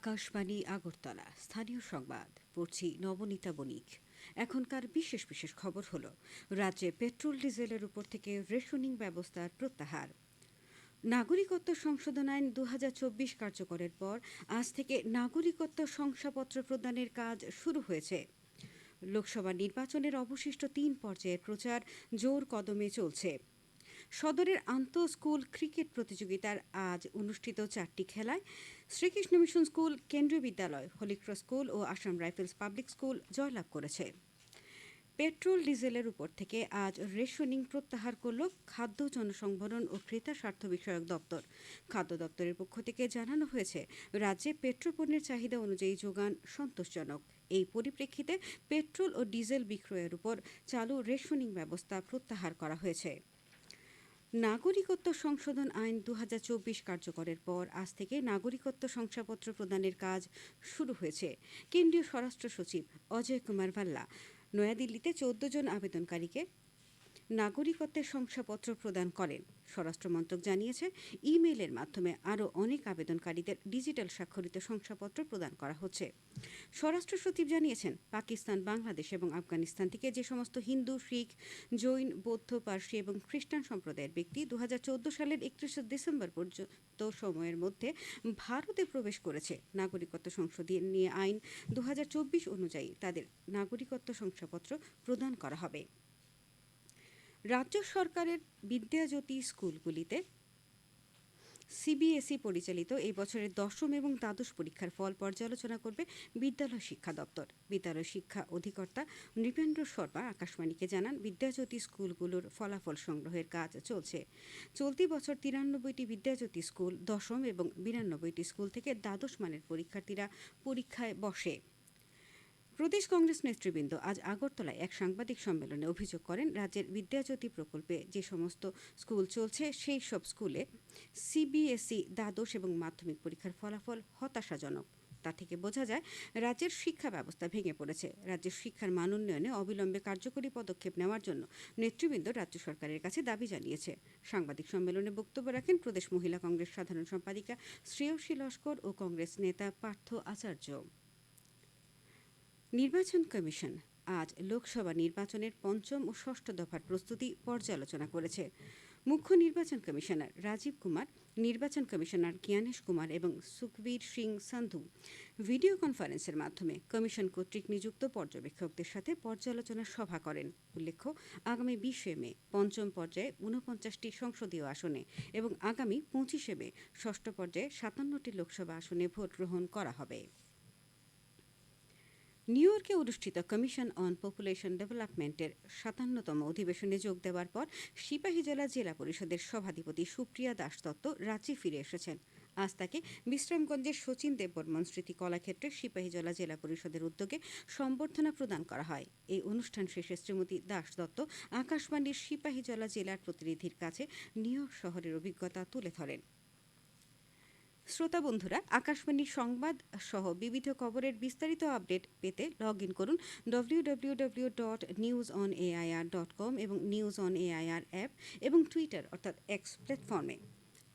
আকাশবাণী আগরতলা স্থানীয় সংবাদ পড়ছি নবনীতা বণিক। এখনকার বিশেষ বিশেষ খবর হলো রাজ্যে পেট্রোল ডিজেলের উপর থেকে রেশনিং ব্যবস্থার প্রত্যাহার, নাগরিকত্ব সংশোধন আইন 2024 কার্যকরের পর আজ থেকে নাগরিকত্ব শংসাপত্র প্রদানের কাজ শুরু হয়েছে। লোকসভা নির্বাচনের অবশিষ্ট 3 পর্যায়ের প্রচার জোর কদমে চলছে। সদরের আন্তঃ স্কুল ক্রিকেট প্রতিযোগিতার আজ অনুষ্ঠিত 4টি খেলায় শ্রীকৃষ্ণ মিশন স্কুল, কেন্দ্রীয় বিদ্যালয়, হলিক্রস স্কুল ও আসাম রাইফেলস পাবলিক স্কুল জয়লাভ করেছে। পেট্রোল ডিজেলের উপর থেকে আজ রেশনিং প্রত্যাহার করল খাদ্য, জনসংভরণ ও ক্রেতা স্বার্থ বিষয়ক দপ্তর। খাদ্য দপ্তরের পক্ষ থেকে জানানো হয়েছে, রাজ্যে পেট্রোপণ্যের চাহিদা অনুযায়ী যোগান সন্তোষজনক। এই পরিপ্রেক্ষিতে পেট্রোল ও ডিজেল বিক্রয়ের উপর চালু রেশনিং ব্যবস্থা প্রত্যাহার করা হয়েছে। নাগরিকত্ব সংশোধন আইন 2024 কার্যকরের পর আজ থেকে নাগরিকত্ব শংসাপত্র প্রদানের কাজ শুরু হয়েছে। কেন্দ্রীয় স্বরাষ্ট্র সচিব অজয় কুমার ভাল্লা নয়াদিল্লিতে 14 জন আবেদনকারীকে নাগরিকত্বের শংসাপত্র প্রদান করেন। স্বরাষ্ট্র মন্ত্রক জানিয়েছে, ইমেইলের মাধ্যমে আরও অনেক আবেদনকারীদের ডিজিটাল স্বাক্ষরিত শংসাপত্র প্রদান করা হচ্ছে। স্বরাষ্ট্র সচিব জানিয়েছেন, পাকিস্তান, বাংলাদেশ এবং আফগানিস্তান থেকে যে সমস্ত হিন্দু, শিখ, জৈন, বৌদ্ধ, পার্সি এবং খ্রিস্টান সম্প্রদায়ের ব্যক্তি 2014 সালের 31 ডিসেম্বর পর্যন্ত সময়ের মধ্যে ভারতে প্রবেশ করেছে, নাগরিকত্ব সংশোধনী আইন 2024 অনুযায়ী তাদের নাগরিকত্ব শংসাপত্র প্রদান করা হবে। রাজ্য সরকারের বিদ্যাজ্যোতি স্কুলগুলিতে সিবিএসই পরিচালিত এই বছরের দশম এবং দ্বাদশ পরীক্ষার ফল পর্যালোচনা করবে বিদ্যালয় শিক্ষা দপ্তর। বিদ্যালয় শিক্ষা অধিকর্তা নৃপেন্দ্র শর্মা আকাশবাণীকে জানান, বিদ্যাজ্যোতি স্কুলগুলোর ফলাফল সংগ্রহের কাজ চলছে। চলতি বছর 93টি বিদ্যাজ্যোতি স্কুল, দশম এবং 92টি স্কুল থেকে দ্বাদশ মানের পরীক্ষার্থীরা পরীক্ষায় বসে। প্রদেশ কংগ্রেস নেতৃবৃন্দ আজ আগরতলায় এক সাংবাদিক সম্মেলনে অভিযোগ করেন, রাজ্যের বিদ্যাজ্যোতি প্রকল্পে যে সমস্ত স্কুল চলছে সেই সব স্কুলে সিবিএসই দ্বাদশ এবং মাধ্যমিক পরীক্ষার ফলাফল হতাশাজনক। তা থেকে বোঝা যায়, রাজ্যের শিক্ষা ব্যবস্থা ভেঙে পড়েছে। রাজ্যের শিক্ষার মান উন্নয়নে অবিলম্বে কার্যকরী পদক্ষেপ নেওয়ার জন্য নেতৃবৃন্দ রাজ্য সরকারের কাছে দাবি জানিয়েছে। সাংবাদিক সম্মেলনে বক্তব্য রাখেন প্রদেশ মহিলা কংগ্রেস সাধারণ সম্পাদিকা শ্রেয়সী লস্কর ও কংগ্রেস নেতা পার্থ আচার্য। নির্বাচন কমিশন আজ লোকসভা নির্বাচনের পঞ্চম ও ষষ্ঠ দফার প্রস্তুতি পর্যালোচনা করেছে। মুখ্য নির্বাচন কমিশনার রাজীব কুমার, নির্বাচন কমিশনার জ্ঞানেশ কুমার এবং সুখবীর সিং সান্ধু ভিডিও কনফারেন্সের মাধ্যমে কমিশন কর্তৃক নিযুক্ত পর্যবেক্ষকদের সাথে পর্যালোচনা সভা করেন। উল্লেখ্য, আগামী 20 মে পঞ্চম পর্যায়ে 49টি সংসদীয় আসনে এবং আগামী 25 মে ষষ্ঠ পর্যায়ে 57টি লোকসভা আসনে ভোট গ্রহণ করা হবে। নিউ ইয়র্কে অনুষ্ঠিত কমিশন অন পপুলেশন ডেভেলপমেন্টের 57তম অধিবেশনে যোগ দেওয়ার পর সিপাহীজলা জেলা পরিষদের সভাধিপতি সুপ্রিয়া দাস দত্ত রাঁচি ফিরে এসেছেন। আজ তাকে বিশ্রামগঞ্জের শচীন দেববর্মন স্মৃতি কলাক্ষেত্রে সিপাহীজলা জেলা পরিষদের উদ্যোগে সম্বর্ধনা প্রদান করা হয়। এই অনুষ্ঠান শেষে শ্রীমতী দাস দত্ত আকাশবাণীর সিপাহীজলা জেলার প্রতিনিধির কাছে নিউ ইয়র্ক শহরের অভিজ্ঞতা তুলে ধরেন। শ্রোতা বন্ধুরা, আকাশবাণীর সংবাদ সহ বিবিধ খবরের বিস্তারিত আপডেট পেতে লগ ইন করুন www.newsonair.com এবং নিউজ অন এআইআর অ্যাপ এবং টুইটার অর্থাৎ এক্স প্ল্যাটফর্মে।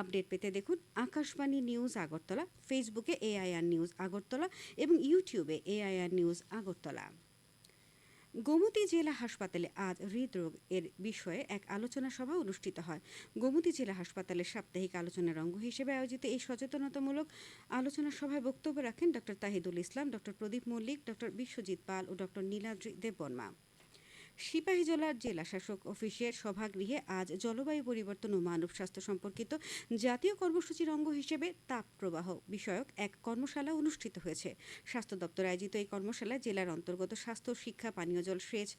আপডেট পেতে দেখুন আকাশবাণী নিউজ আগরতলা, ফেসবুকে এআইআর নিউজ আগরতলা এবং ইউটিউবে এআইআর নিউজ আগরতলা। গোমতী জেলা হাসপাতালে আজ হৃদরোগ এর বিষয়ে এক আলোচনা সভা অনুষ্ঠিত হয়। গোমতী জেলা হাসপাতালের সাপ্তাহিক আলোচনার অঙ্গ হিসেবে আয়োজিত এই সচেতনতামূলক আলোচনা সভায় বক্তব্য রাখেন ডক্টর তাহিদুল ইসলাম, ডক্টর প্রদীপ মল্লিক, ডক্টর বিশ্বজিৎ পাল ও ডক্টর নীলাদ্রি দেববর্মা। সিপাহীজলার জেলা শাসক অফিসের সভাগৃহে আজ জলবায়ু পরিবর্তন ও মানব স্বাস্থ্য সম্পর্কিত জাতীয় কর্মসূচির অঙ্গ হিসেবে তাপ প্রবাহ বিষয়ক এক কর্মশালা অনুষ্ঠিত হয়েছে। স্বাস্থ্য দপ্তর আয়োজিত এই কর্মশালায় জেলার অন্তর্গত স্বাস্থ্য, শিক্ষা, পানীয় জল, সেচ,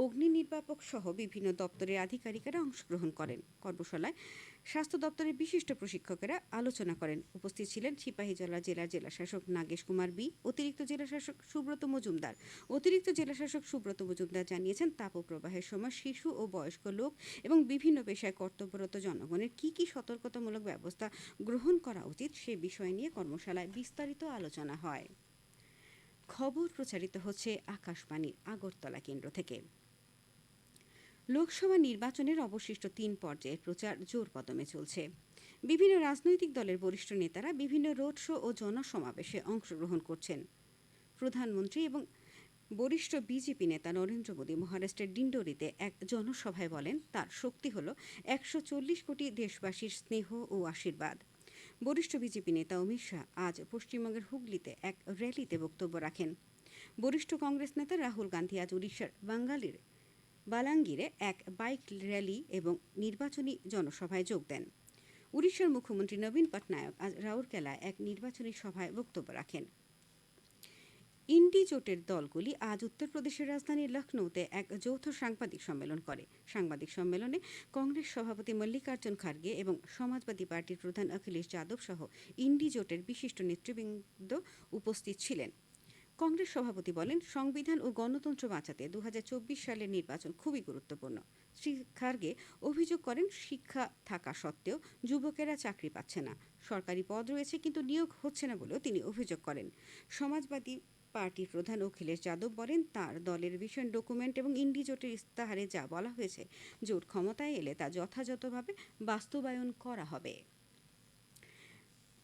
অগ্নি নির্বাপক সহ বিভিন্ন দপ্তরের আধিকারিকেরা অংশগ্রহণ করেন। কর্মশালায় স্বাস্থ্য দপ্তরের বিশিষ্ট প্রশিক্ষকেরা আলোচনা করেন। উপস্থিত ছিলেন সিপাহীজলা জেলার জেলাশাসক নাগেশ কুমার বি, অতিরিক্ত জেলাশাসক সুব্রত মজুমদার। অতিরিক্ত জেলাশাসক সুব্রত মজুমদার জানিয়েছেন, তাপপ্রবাহের সময় শিশু ও বয়স্ক লোক এবং বিভিন্ন পেশায় কর্তব্যরত জনগণের কি কি সতর্কতামূলক ব্যবস্থা গ্রহণ করা উচিত সে বিষয় নিয়ে কর্মশালায় বিস্তারিত আলোচনা হয়। খবর প্রচারিত হচ্ছে আকাশবাণীর আগরতলা কেন্দ্র থেকে। লোকসভা নির্বাচনের অবশিষ্ট 3 পর্যায়ের প্রচার জোর কদমে চলছে। বিভিন্ন রাজনৈতিক দলের বরিষ্ঠ নেতারা বিভিন্ন রোড শো ও জনসমাবেশে অংশগ্রহণ করছেন। প্রধানমন্ত্রী এবং বরিষ্ঠ বিজেপি নেতা নরেন্দ্র মোদী মহারাষ্ট্রের ডিন্ডোরিতে এক জনসভায় বলেন, তার শক্তি হল ১৪০ কোটি দেশবাসীর স্নেহ ও আশীর্বাদ। বরিষ্ঠ বিজেপি নেতা অমিত শাহ আজ পশ্চিমবঙ্গের হুগলিতে এক র্যালিতে বক্তব্য রাখেন। বরিষ্ঠ কংগ্রেস নেতা রাহুল গান্ধী আজ উড়িষ্যার বালাঙ্গীরে এক বাইক র্যালি এবং নির্বাচনী জনসভায় যোগ দেন। উড়িষ্যার মুখ্যমন্ত্রী নবীন পটনায়ক আজ রাউরকেলায় এক নির্বাচনী সভায় বক্তব্য রাখেন। ইন্ডি জোটের দলগুলি আজ উত্তরপ্রদেশের রাজধানী লখনৌতে এক যৌথ সাংবাদিক সম্মেলন করে। সাংবাদিক সম্মেলনে কংগ্রেস সভাপতি মল্লিকার্জুন খার্গে এবং সমাজবাদী পার্টির প্রধান অখিলেশ যাদব সহ ইন্ডি জোটের বিশিষ্ট নেতৃবৃন্দ উপস্থিত ছিলেন। কংগ্রেস সভাপতি বলেন, সংবিধান ও গণতন্ত্র বাঁচাতে ২০২৪ সালের নির্বাচন খুবই গুরুত্বপূর্ণ। শ্রী খার্গে অভিযোগ করেন, শিক্ষা থাকা সত্ত্বেও যুবকেরা চাকরি পাচ্ছে না, সরকারি পদ রয়েছে কিন্তু নিয়োগ হচ্ছে না বলেও তিনি অভিযোগ করেন। সমাজবাদী পার্টির প্রধান অখিলেশ যাদব বলেন, তার দলের ভিশন ডকুমেন্ট এবং ইন্ডি জোটের ইস্তাহারে যা বলা হয়েছে, জোট ক্ষমতায় এলে তা যথাযথভাবে বাস্তবায়ন করা হবে।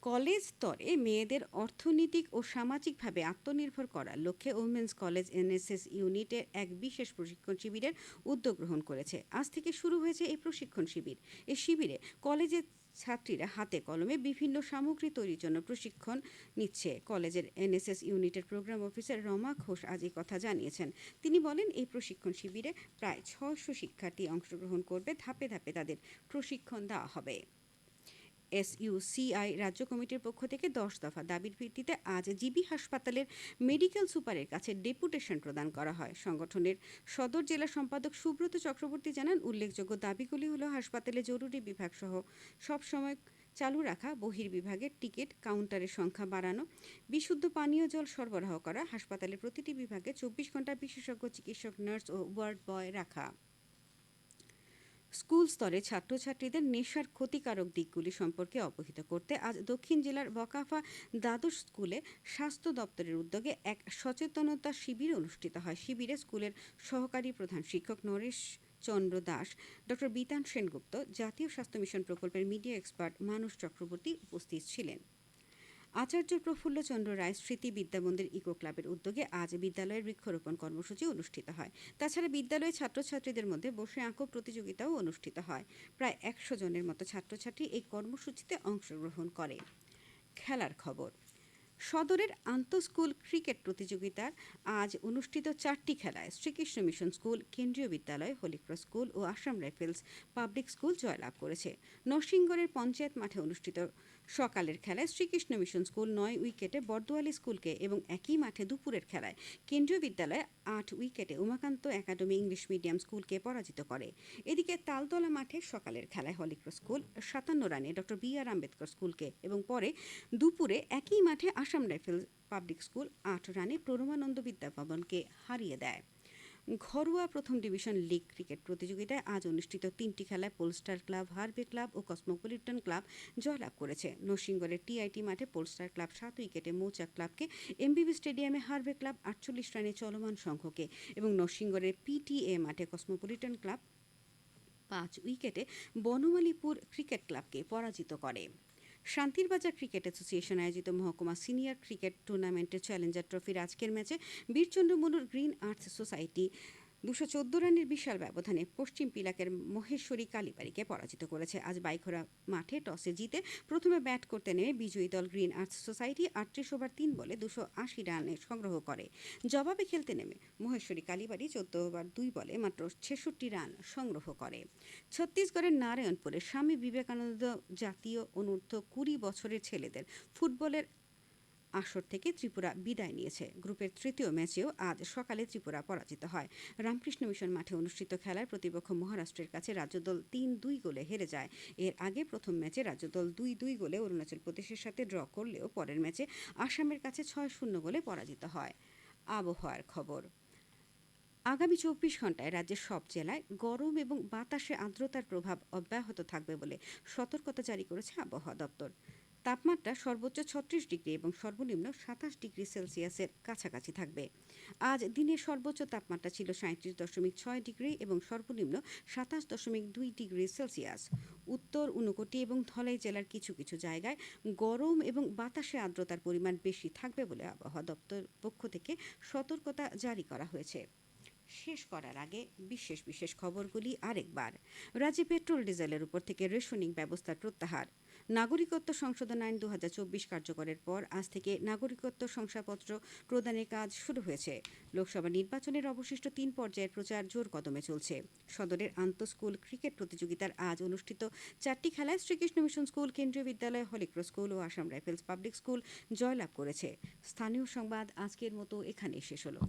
কলেজ স্তরে মেয়েদের অর্থনৈতিক ও সামাজিকভাবে আত্মনির্ভর করার লক্ষ্যে উইমেন্স কলেজ এনএসএস ইউনিটের এক বিশেষ প্রশিক্ষণ শিবিরের উদ্যোগ গ্রহণ করেছে। আজ থেকে শুরু হয়েছে এই প্রশিক্ষণ শিবির। এই শিবিরে কলেজের ছাত্রীরা হাতে কলমে বিভিন্ন সামগ্রী তৈরির জন্য প্রশিক্ষণ নিচ্ছে। কলেজের এনএসএস ইউনিটের প্রোগ্রাম অফিসার রমা ঘোষ আজ এই কথা জানিয়েছেন। তিনি বলেন, এই প্রশিক্ষণ শিবিরে প্রায় ৬০০ শিক্ষার্থী অংশগ্রহণ করবে। ধাপে ধাপে তাদের প্রশিক্ষণ দেওয়া হবে। এসইউসিআই রাজ্য কমিটির পক্ষ থেকে ১০ দফা দাবির ভিত্তিতে আজ জিবি হাসপাতালের মেডিকেল সুপারের কাছে ডেপুটেশন প্রদান করা হয়। সংগঠনের সদর জেলা সম্পাদক সুব্রত চক্রবর্তী জানান, উল্লেখযোগ্য দাবিগুলি হল হাসপাতালে জরুরি বিভাগ সহ সবসময় চালু রাখা, বহির্বিভাগের টিকিট কাউন্টারের সংখ্যা বাড়ানো, বিশুদ্ধ পানীয় জল সরবরাহ করা, হাসপাতালের প্রতিটি বিভাগে ২৪ ঘন্টা বিশেষজ্ঞ চিকিৎসক, নার্স ও ওয়ার্ড বয় রাখা। স্কুল স্তরে ছাত্রছাত্রীদের নেশার ক্ষতিকারক দিকগুলি সম্পর্কে অবহিত করতে আজ দক্ষিণ জেলার বকাফা দ্বাদশ স্কুলে স্বাস্থ্য দপ্তরের উদ্যোগে এক সচেতনতা শিবির অনুষ্ঠিত হয়। শিবিরে স্কুলের সহকারী প্রধান শিক্ষক নরেশ চন্দ্র দাস, ডক্টর বিতান সেনগুপ্ত, জাতীয় স্বাস্থ্য মিশন প্রকল্পের মিডিয়া এক্সপার্ট মানুষ চক্রবর্তী উপস্থিত ছিলেন। আচার্য প্রফুল্লচন্দ্র রায় স্মৃতি বিদ্যামন্দির ইকো ক্লাবের উদ্যোগে আজ বিদ্যালয়ের বৃক্ষরোপণ কর্মসূচি অনুষ্ঠিত হয়। তাছাড়া বিদ্যালয়ে ছাত্রছাত্রীদের মধ্যে বসে আঁকো প্রতিযোগিতাও অনুষ্ঠিত হয়। প্রায় ১০০ জনের মতো ছাত্রছাত্রী এই কর্মসূচিতে অংশগ্রহণ করে। খেলার খবর। সদরের আন্তঃস্কুল ক্রিকেট প্রতিযোগিতার আজ অনুষ্ঠিত ৪টি খেলায় শ্রীকৃষ্ণ মিশন স্কুল, কেন্দ্রীয় বিদ্যালয়, হলিক্রস স্কুল ও আসাম রাইফেলস পাবলিক স্কুল জয়লাভ করেছে। নরসিংগড়ের পঞ্চায়েত মাঠে অনুষ্ঠিত সকালের খেলায় শ্রীকৃষ্ণ মিশন স্কুল ৯ উইকেটে বর্দোয়ালি স্কুলকে এবং একই মাঠে দুপুরের খেলায় কেন্দ্রীয় বিদ্যালয় ৮ উইকেটে উমাকান্ত একাডেমি ইংলিশ মিডিয়াম স্কুলকে পরাজিত করে। এদিকে তালতলা মাঠে সকালের খেলায় হলিক্রস স্কুল ৫৭ রানে ডক্টর বি.আর. আম্বেদকর স্কুলকে এবং পরে দুপুরে একই মাঠে আসাম রাইফেলস পাবলিক স্কুল ৮ রানে পরমানন্দ বিদ্যাভবনকে হারিয়ে দেয়। ঘরোয়া প্রথম ডিভিশন লিগ ক্রিকেট প্রতিযোগিতায় আজ অনুষ্ঠিত ৩টি খেলায় পোলস্টার ক্লাব, হারবে ক্লাব ও কসমোপলিটন ক্লাব জয়লাভ করেছে। নরসিংগড়ের টিআইটি মাঠে পোলস্টার ক্লাব ৭ উইকেটে মৌচাক ক্লাবকে, এমবিবি স্টেডিয়ামে হারবে ক্লাব ৪৮ রানে চলমান সংঘকে এবং নরসিংগড়ের পিটিএ মাঠে কসমোপলিটন ক্লাব ৫ উইকেটে বনমালীপুর ক্রিকেট ক্লাবকে পরাজিত করে। শান্তিরবাজার ক্রিকেট অ্যাসোসিয়েশন আয়োজিত মহকুমা সিনিয়র ক্রিকেট টুর্নামেন্টের চ্যালেঞ্জার ট্রফির আজকের ম্যাচে বীরচন্দ্র মনুর গ্রিন আর্থ সোসাইটি ২১৪ রানের বিশাল ব্যবধানে পশ্চিম পিলাকের মহেশ্বরী কালীবাড়িকে পরাজিত করেছে। আজ বাইখোরা মাঠে টসে জিতে প্রথমে ব্যাট করতে নেমে বিজয়ী দল গ্রিন আর্থ সোসাইটি ৩৮ ওভার ৩ বলে ২৮০ রানে সংগ্রহ করে। জবাবে খেলতে নেমে মহেশ্বরী কালীবাড়ি ১৪ ওভার ২ বলে মাত্র ৬৬ রান সংগ্রহ করে। ছত্তিশগড়ের নারায়ণপুরে স্বামী বিবেকানন্দ জাতীয় অনূর্ধ্ব ২০ বছরের ছেলেদের ফুটবলের আসর থেকে ত্রিপুরা বিদায় নিয়েছে। গ্রুপের তৃতীয় ম্যাচেও আজ সকালে ত্রিপুরা পরাজিত হয়। রামকৃষ্ণ মিশন মাঠে অনুষ্ঠিত খেলায় প্রতিপক্ষ মহারাষ্ট্রের কাছে রাজ্যদল ৩-২ গোলে হেরে যায়। এর আগে প্রথম ম্যাচে রাজ্যদল ২-২ গোলে অরুণাচল প্রদেশের সাথে ড্র করলেও পরের ম্যাচে আসামের কাছে ৬-০ গোলে পরাজিত হয়। আবহাওয়ার খবর। আগামী ২৪ ঘন্টায় রাজ্যের সব জেলায় গরম এবং বাতাসে আর্দ্রতার প্রভাব অব্যাহত থাকবে বলে সতর্কতা জারি করেছে আবহাওয়া দপ্তর। তাপমাত্রা সর্বোচ্চ ৩৬ ডিগ্রি এবং সর্বনিম্ন ২৭ ডিগ্রি সেলসিয়াসের কাছাকাছি থাকবে। আজ দিনের সর্বোচ্চ তাপমাত্রা ছিল ৩৭.৬ ডিগ্রি এবং সর্বনিম্ন ২৭.২ ডিগ্রি সেলসিয়াস। উত্তর ঊনকোটি এবং ধলাই জেলার কিছু কিছু জায়গায় গরম এবং বাতাসে আর্দ্রতার পরিমাণ বেশি থাকবে বলে আবহাওয়া দপ্তর পক্ষ থেকে সতর্কতা জারি করা হয়েছে। শেষ করার আগে বিশেষ বিশেষ খবরগুলি আরেকবার। রাজ্যে পেট্রোল ডিজেলের উপর থেকে রেশনিং ব্যবস্থার প্রত্যাহার। নাগরিকত্ব সংশোধন আইন ২০২৪ কার্যকরের পর আজ থেকে নাগরিকত্ব শংসাপত্র প্রদানের কাজ শুরু হয়েছে। লোকসভা নির্বাচনের অবশিষ্ট ৩ পর্যায়ের প্রচার জোর কদমে চলছে। সদরের আন্তঃস্কুল ক্রিকেট প্রতিযোগিতার আজ অনুষ্ঠিত ৪টি খেলায় শ্রীকৃষ্ণ মিশন স্কুল, কেন্দ্রীয় বিদ্যালয়, হলিক্রস স্কুল ও আসাম রাইফেলস পাবলিক স্কুল জয়লাভ করেছে। স্থানীয় সংবাদ আজকের মতো এখানেই শেষ হলো।